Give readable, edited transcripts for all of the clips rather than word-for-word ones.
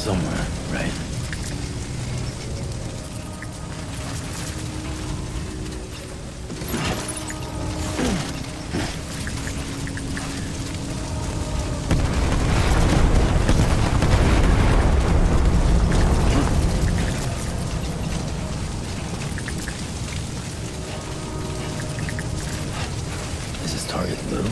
somewhere, right? Is this target blue?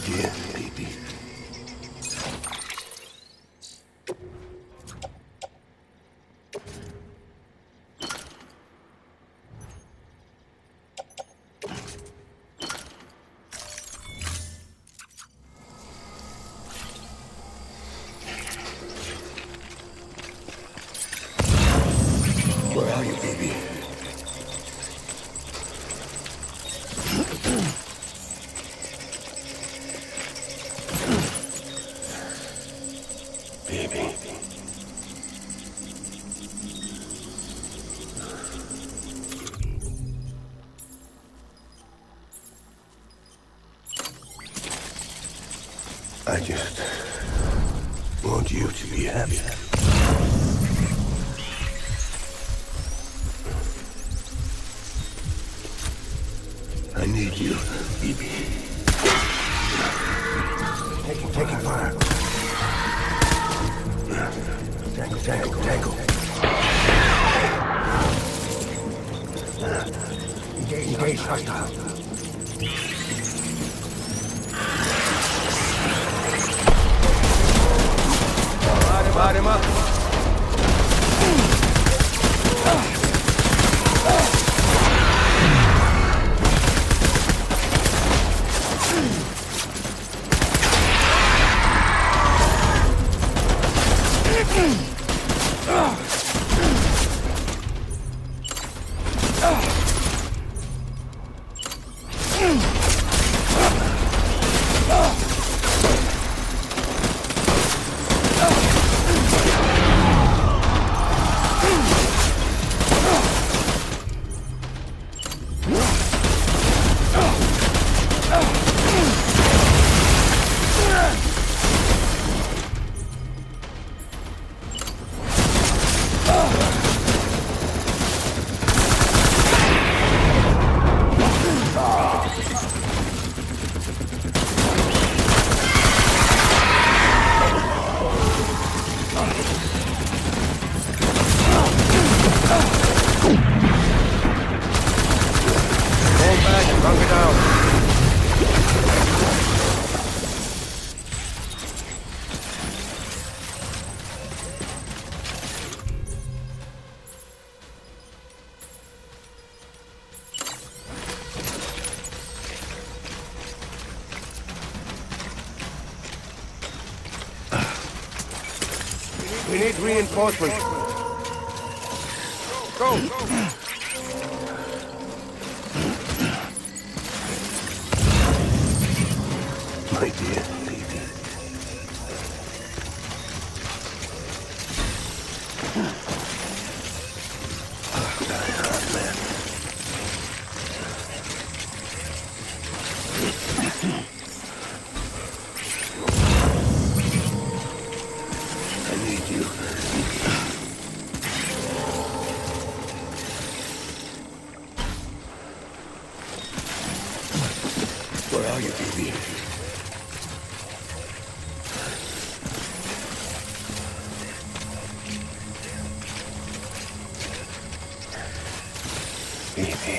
dear baby. Where are you, baby? Baby. I just want you to be happy. I need you, baby. Taking fire. Tango. Engage hostile. Light him up. We need reinforcements. Go! My dear baby. Die hard, man. I need you. Where are you, baby? Baby.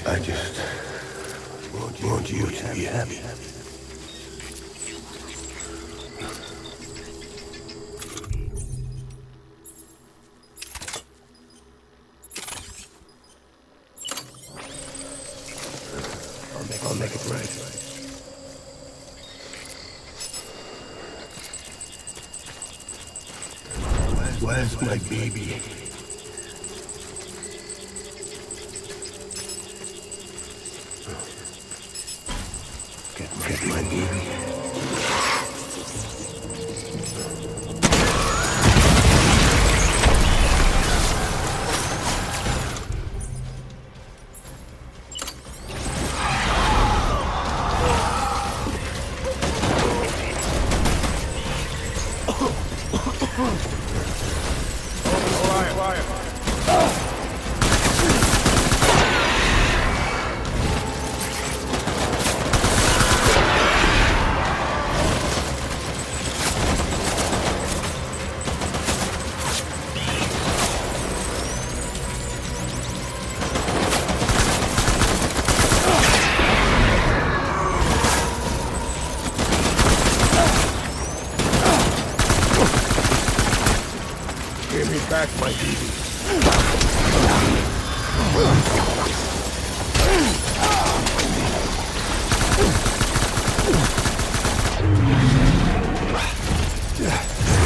I just want you to be happy. I'll make it right. Where's my baby? Get my baby. back, my baby.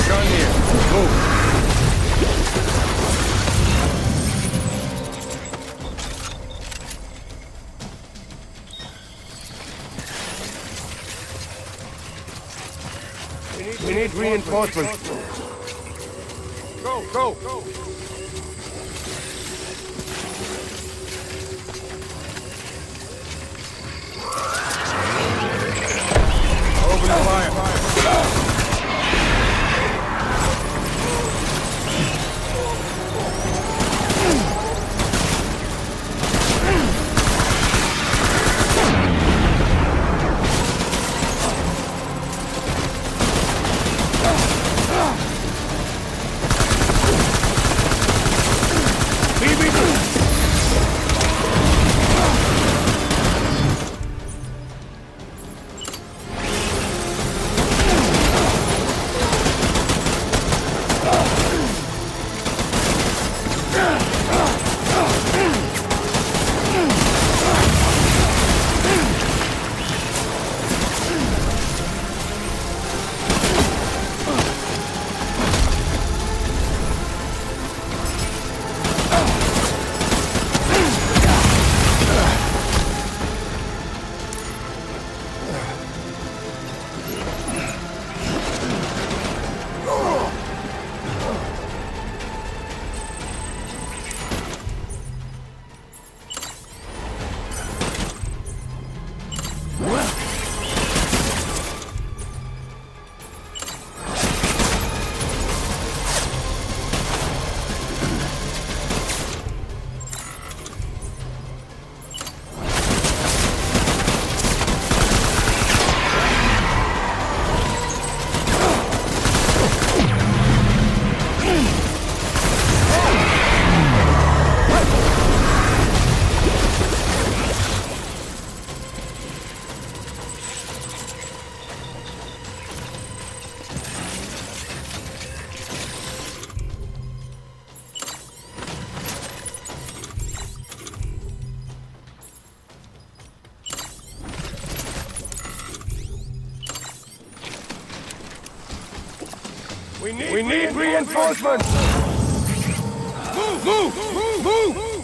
Gun here. Move. We need reinforcements. Go, go, go. Open the fire. We need reinforcements! Move! Move! Move! Move!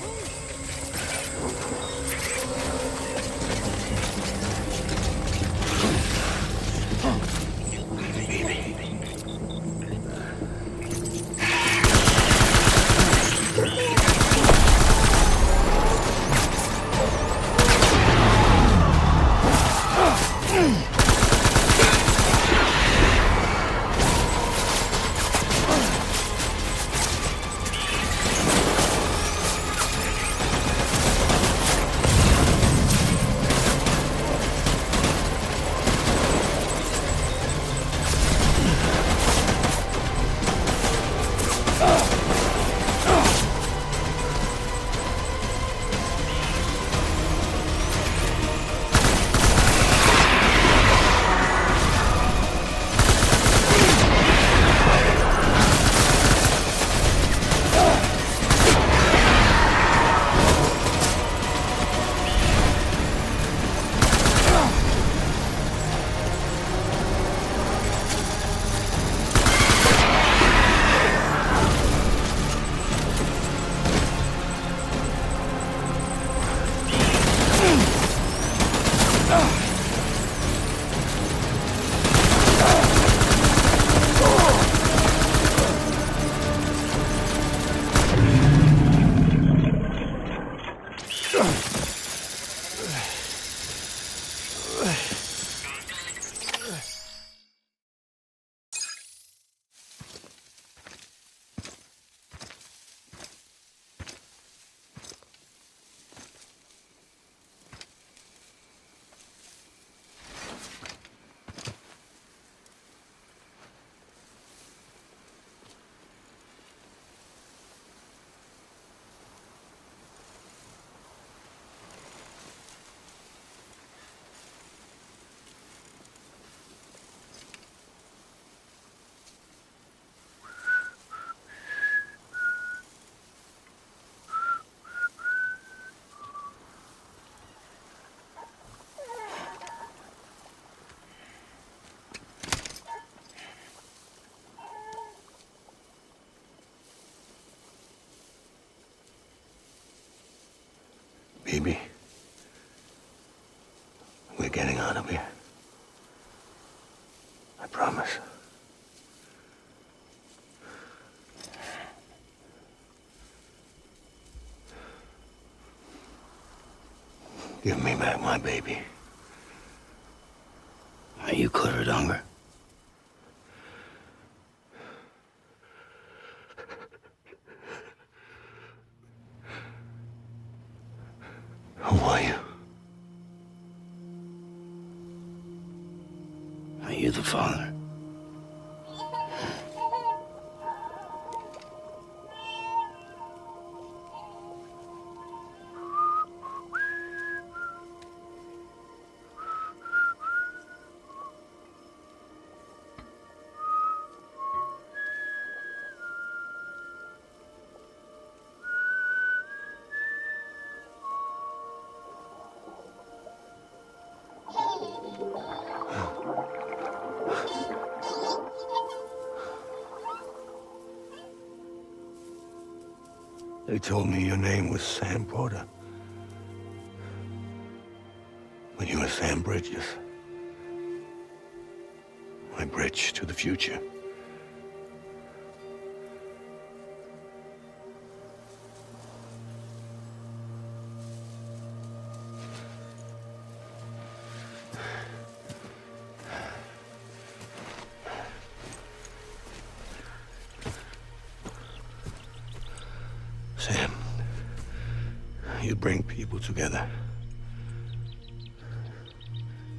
Baby, we're getting out of here. I promise. Give me back my baby. Are you Clifford Unger? Who are you? Are you the father? They told me your name was Sam Porter. But you were Sam Bridges. My bridge to the future. Sam, you bring people together.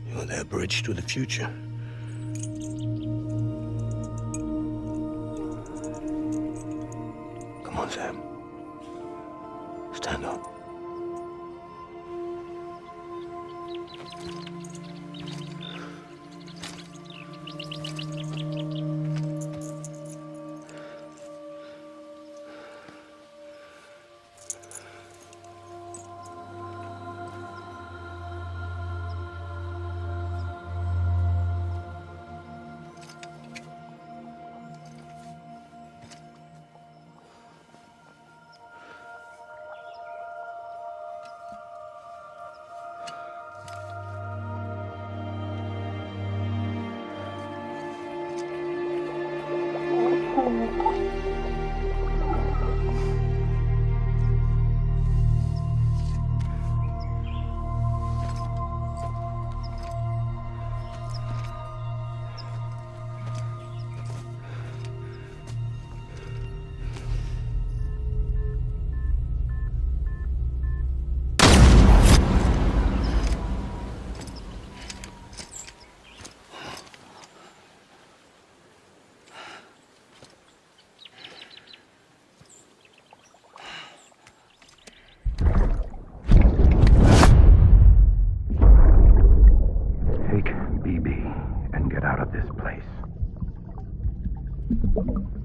You're their bridge to the future. Come on, Sam. Stand up.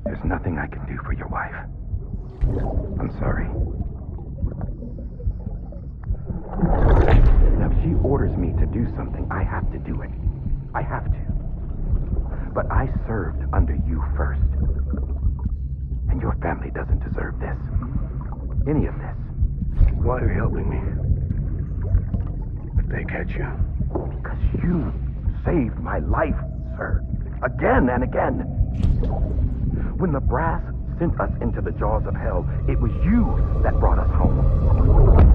There's nothing I can do for your wife. I'm sorry. Now, if she orders me to do something, I have to do it. I have to. But I served under you first. And your family doesn't deserve this. Any of this. Why are you helping me? If they catch you. Because you saved my life, sir. Again and again. When the brass sent us into the jaws of hell, it was you that brought us home.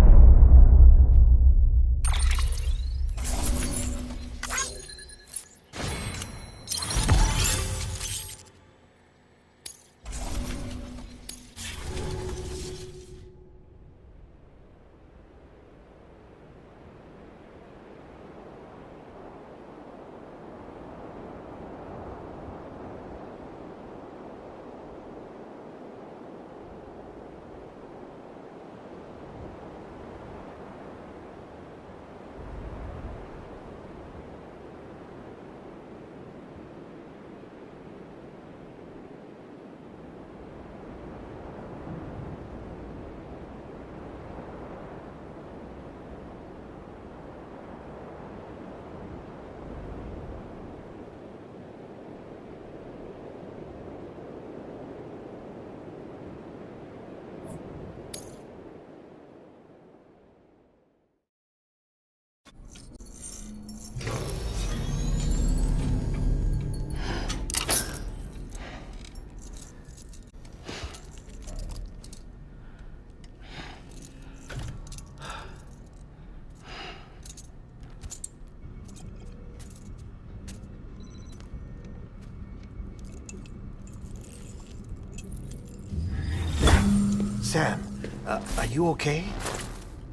Sam, are you okay?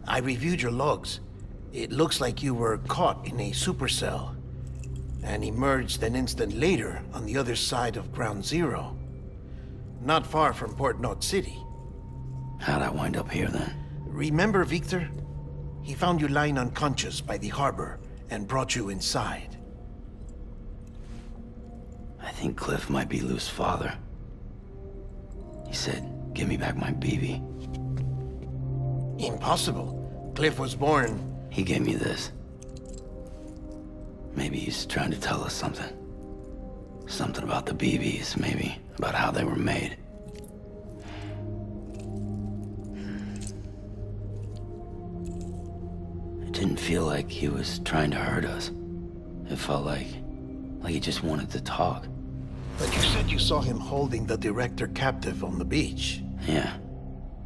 I reviewed your logs. It looks like you were caught in a supercell and emerged an instant later on the other side of Ground Zero. Not far from Port Knot City. How'd I wind up here then? Remember Victor? He found you lying unconscious by the harbor and brought you inside. I think Cliff might be Lou's father. He said, give me back my BB. Impossible. Cliff was born... He gave me this. Maybe he's trying to tell us something. Something about the BBs, maybe. About how they were made. It didn't feel like he was trying to hurt us. It felt like he just wanted to talk. But you said you saw him holding the director captive on the beach. Yeah.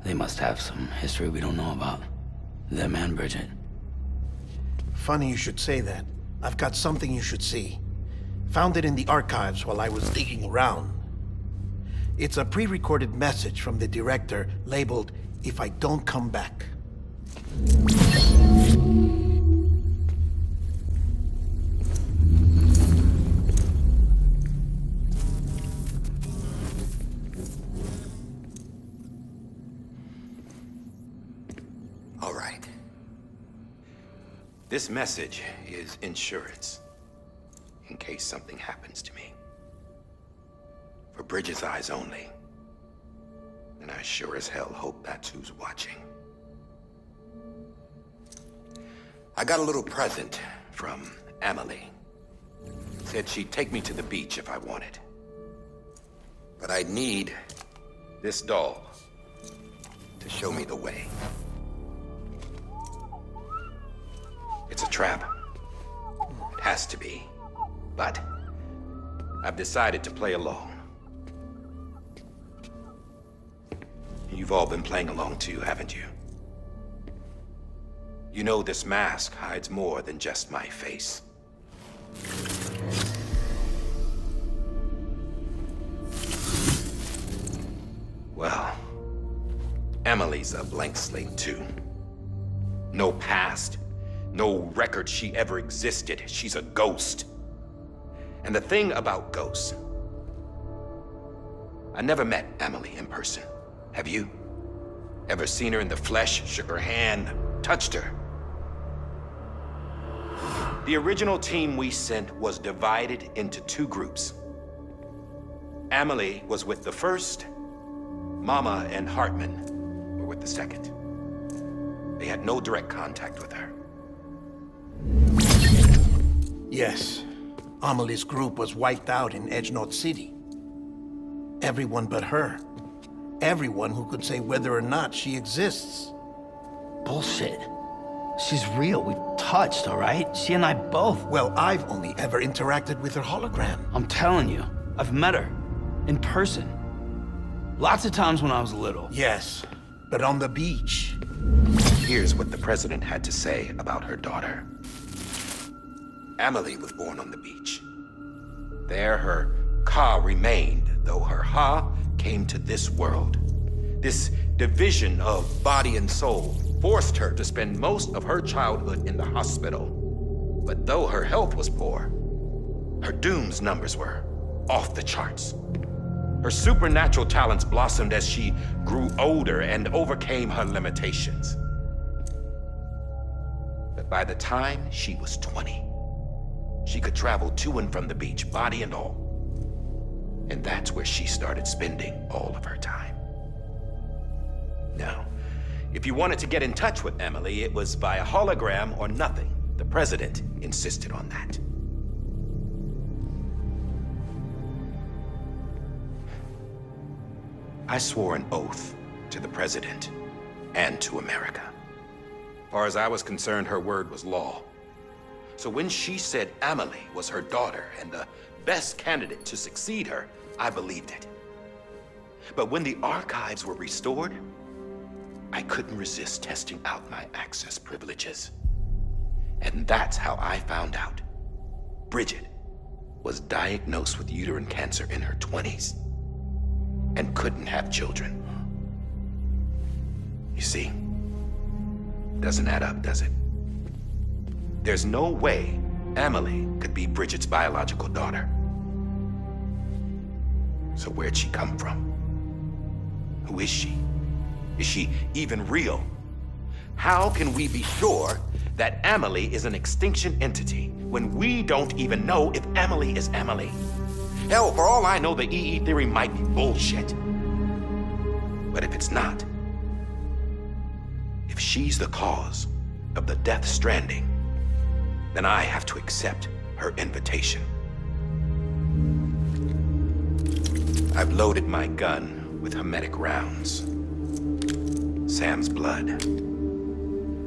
They must have some history we don't know about. Them and Bridget. Funny you should say that. I've got something you should see. Found it in the archives while I was digging around. It's a pre-recorded message from the director labeled, "If I don't come back." All right. This message is insurance, in case something happens to me. For Bridges' eyes only. And I sure as hell hope that's who's watching. I got a little present from Emily. Said she'd take me to the beach if I wanted. But I'd need this doll to show me the way. It's a trap. It has to be. But I've decided to play along. You've all been playing along too, haven't you? You know this mask hides more than just my face. Well, Emily's a blank slate too. No past, no record she ever existed. She's a ghost. And the thing about ghosts, I never met Emily in person. Have you? Ever seen her in the flesh, shook her hand, touched her? The original team we sent was divided into two groups. Emily was with the first. Mama and Hartman were with the second. They had no direct contact with her. Yes. Amelie's group was wiped out in Edge Knot City. Everyone but her. Everyone who could say whether or not she exists. Bullshit. She's real. We've touched, all right? She and I both. Well, I've only ever interacted with her hologram. I'm telling you, I've met her. In person. Lots of times when I was little. Yes, but on the beach. Here's what the president had to say about her daughter. Emily was born on the beach. There her Ka remained, though her Ha came to this world. This division of body and soul forced her to spend most of her childhood in the hospital. But though her health was poor, her Doom's numbers were off the charts. Her supernatural talents blossomed as she grew older and overcame her limitations. But by the time she was 20, she could travel to and from the beach, body and all. And that's where she started spending all of her time. Now, if you wanted to get in touch with Emily, it was via hologram or nothing. The president insisted on that. I swore an oath to the president and to America. As far as I was concerned, her word was law. So when she said Emily was her daughter and the best candidate to succeed her, I believed it. But when the archives were restored, I couldn't resist testing out my access privileges. And that's how I found out Bridget was diagnosed with uterine cancer in her 20s and couldn't have children. You see? Doesn't add up, does it? There's no way Amelie could be Bridget's biological daughter. So where'd she come from? Who is she? Is she even real? How can we be sure that Amelie is an extinction entity when we don't even know if Amelie is Amelie? Hell, for all I know, the EE theory might be bullshit. But if it's not, if she's the cause of the death stranding, then I have to accept her invitation. I've loaded my gun with hermetic rounds. Sam's blood.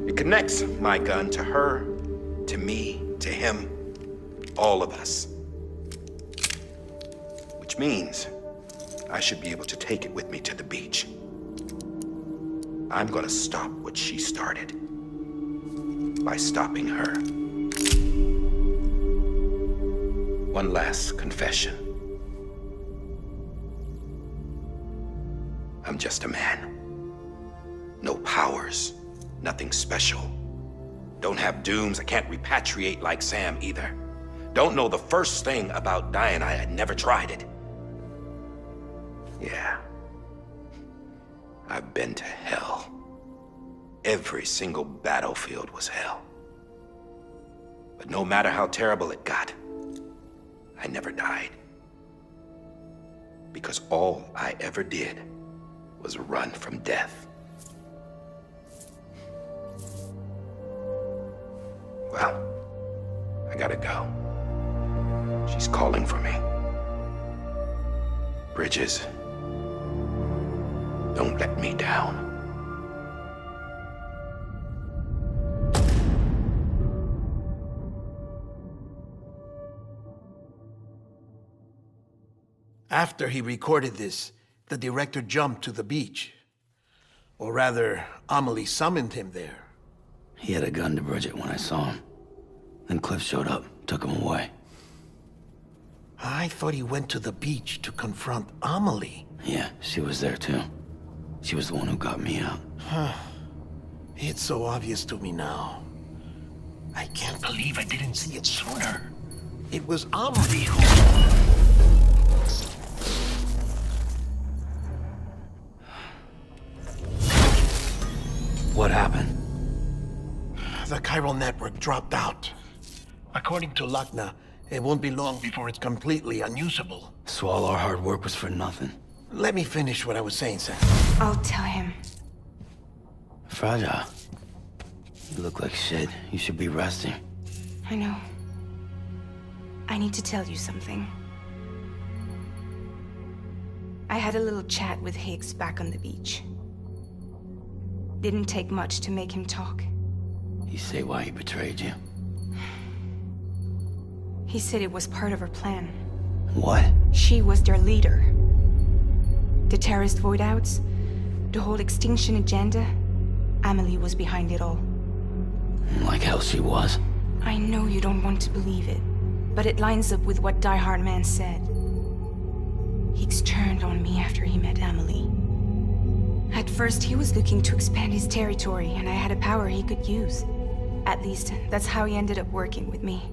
It connects my gun to her, to me, to him, all of us. Which means I should be able to take it with me to the beach. I'm gonna stop what she started by stopping her. One last confession. I'm just a man. No powers, nothing special. Don't have dooms, I can't repatriate like Sam either. Don't know the first thing about dying, I had never tried it. Yeah. I've been to hell. Every single battlefield was hell. But no matter how terrible it got, I never died. Because all I ever did was run from death. Well, I gotta go. She's calling for me. Bridges, don't let me down. After he recorded this, the director jumped to the beach. Or rather, Amelie summoned him there. He had a gun to Bridget when I saw him. Then Cliff showed up, took him away. I thought he went to the beach to confront Amelie. Yeah, she was there too. She was the one who got me out. It's so obvious to me now. I can't believe I didn't see it sooner. It was Amelie who... What happened? The chiral network dropped out. According to Lachna, it won't be long before it's completely unusable. So all our hard work was for nothing. Let me finish what I was saying, Sam. I'll tell him. Fragile. You look like shit. You should be resting. I know. I need to tell you something. I had a little chat with Higgs back on the beach. Didn't take much to make him talk. You say why he betrayed you? He said it was part of her plan. What? She was their leader. The terrorist void-outs, the whole extinction agenda, Amelie was behind it all. Like hell she was. I know you don't want to believe it, but it lines up with what Die Hard Man said. Higgs turned on me after he met Amelie. At first, he was looking to expand his territory, and I had a power he could use. At least, that's how he ended up working with me.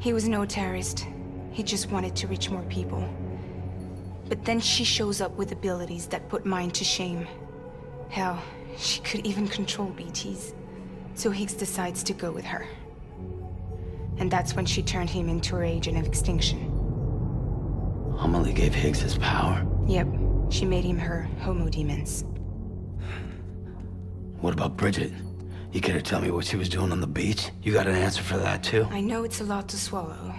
He was no terrorist. He just wanted to reach more people. But then she shows up with abilities that put mine to shame. Hell, she could even control BTs. So Higgs decides to go with her. And that's when she turned him into her agent of extinction. Amelie gave Higgs his power? Yep. She made him her homo demons. What about Bridget? You care to tell me what she was doing on the beach? You got an answer for that too? I know it's a lot to swallow.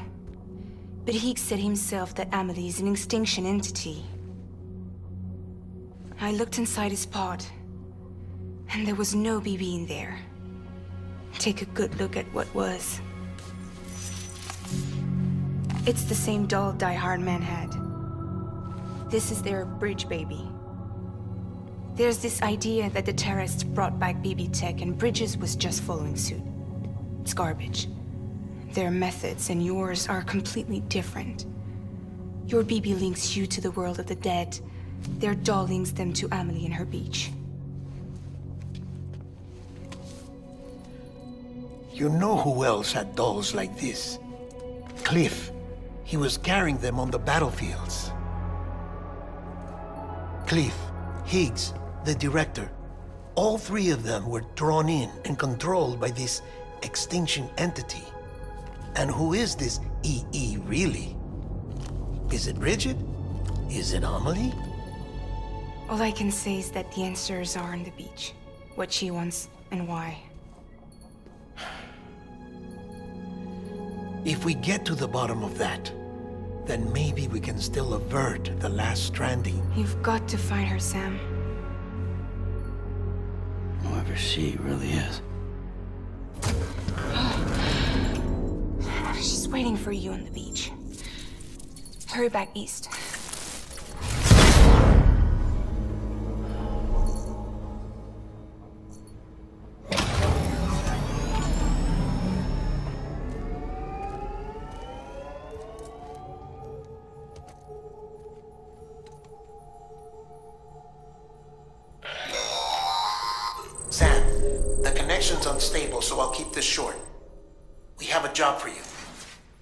But Higgs said himself that Amelie is an extinction entity. I looked inside his pod, and there was no BB in there. Take a good look at what was. It's the same doll Die Hard Man had. This is their bridge baby. There's this idea that the terrorists brought back BB tech and Bridges was just following suit. It's garbage. Their methods and yours are completely different. Your BB links you to the world of the dead. Their doll links them to Amelie and her beach. You know who else had dolls like this? Cliff. He was carrying them on the battlefields. Cliff, Higgs, the director. All three of them were drawn in and controlled by this extinction entity. And who is this EE really? Is it Bridget? Is it Amelie? All I can say is that the answers are on the beach. What she wants and why. If we get to the bottom of that, then maybe we can still avert the last stranding. You've got to find her, Sam. Whoever she really is. She's waiting for you on the beach. Hurry back east. Sam, the connection's unstable, so I'll keep this short. We have a job for you.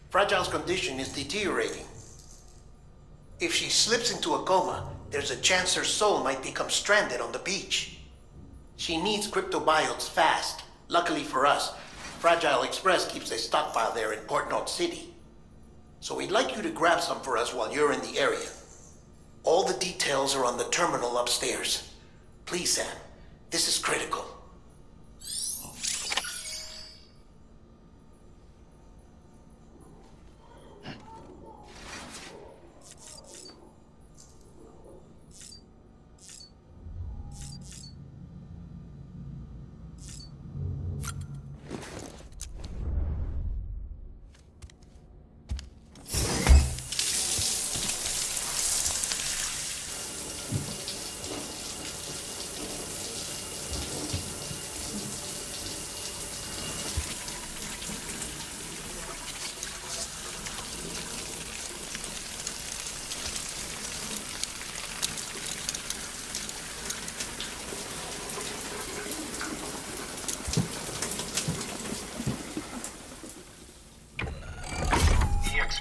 Fragile's condition is deteriorating. If she slips into a coma, there's a chance her soul might become stranded on the beach. She needs cryptobiotes fast. Luckily for us, Fragile Express keeps a stockpile there in Port North City. So we'd like you to grab some for us while you're in the area. All the details are on the terminal upstairs. Please, Sam, this is critical.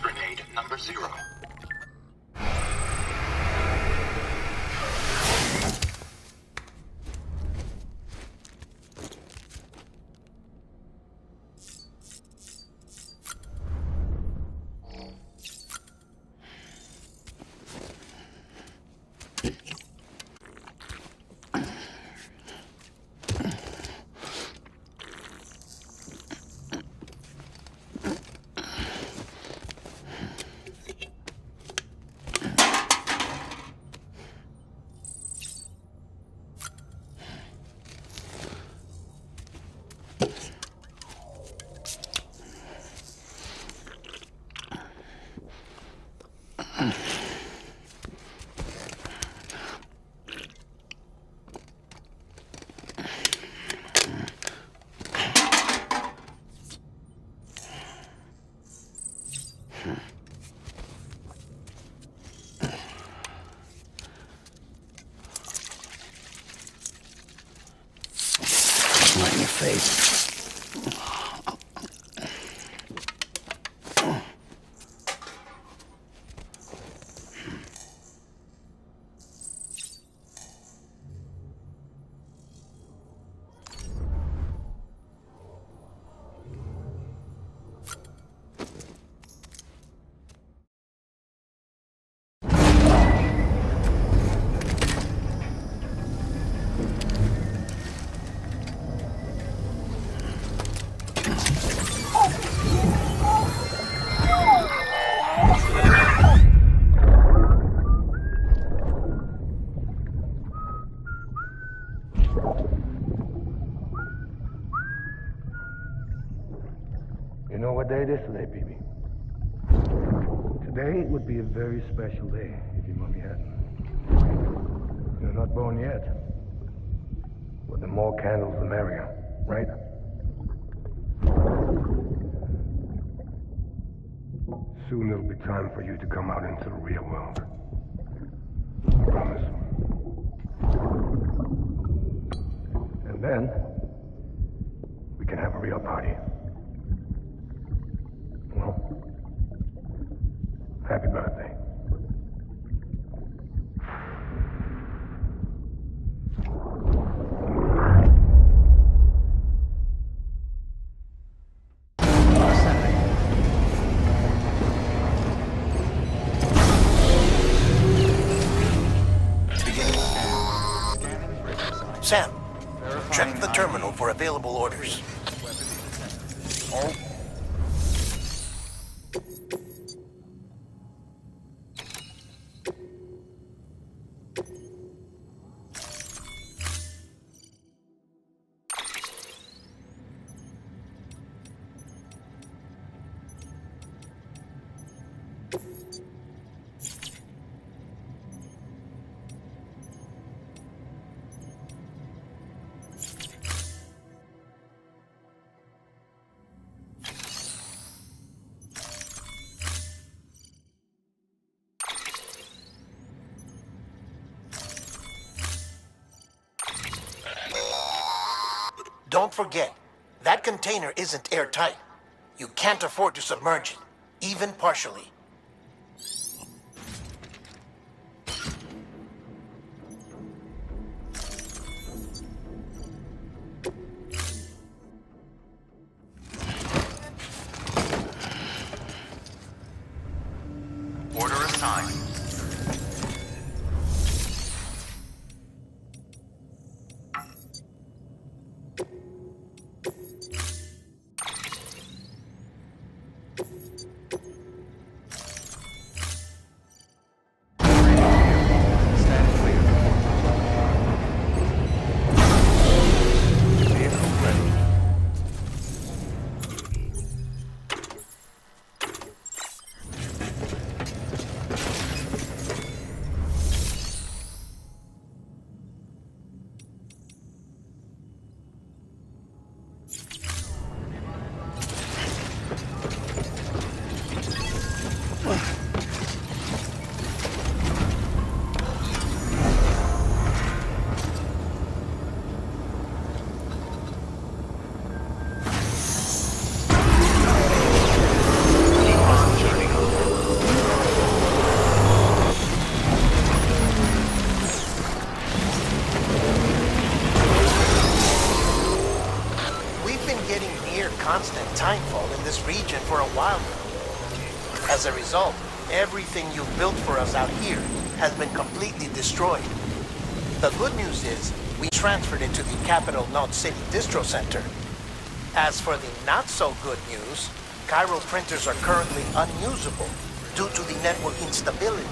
Grenade number 0. Right in your face. You know what day it is today, BB? Today would be a very special day if your mommy hadn't. You're not born yet. But the more candles, the merrier, right? Soon it'll be time for you to come out into the real world. I promise. And then, we can have a real party. Sam, check the terminal for available orders. Don't forget, that container isn't airtight. You can't afford to submerge it, even partially. Order assigned. Constant timefall in this region for a while now. As a result, everything you've built for us out here has been completely destroyed. The good news is, we transferred it to the Capital Knot City Distro Center. As for the not-so-good news, Chiral printers are currently unusable due to the network instability.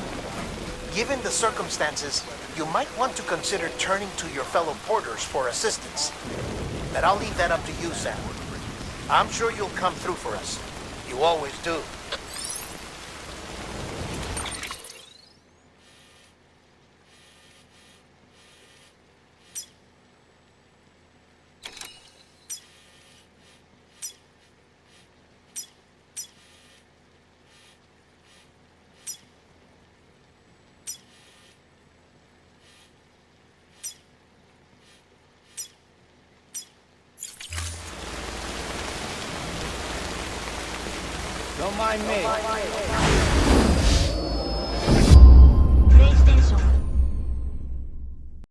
Given the circumstances, you might want to consider turning to your fellow porters for assistance. But I'll leave that up to you, Sam. I'm sure you'll come through for us. You always do. Don't mind me.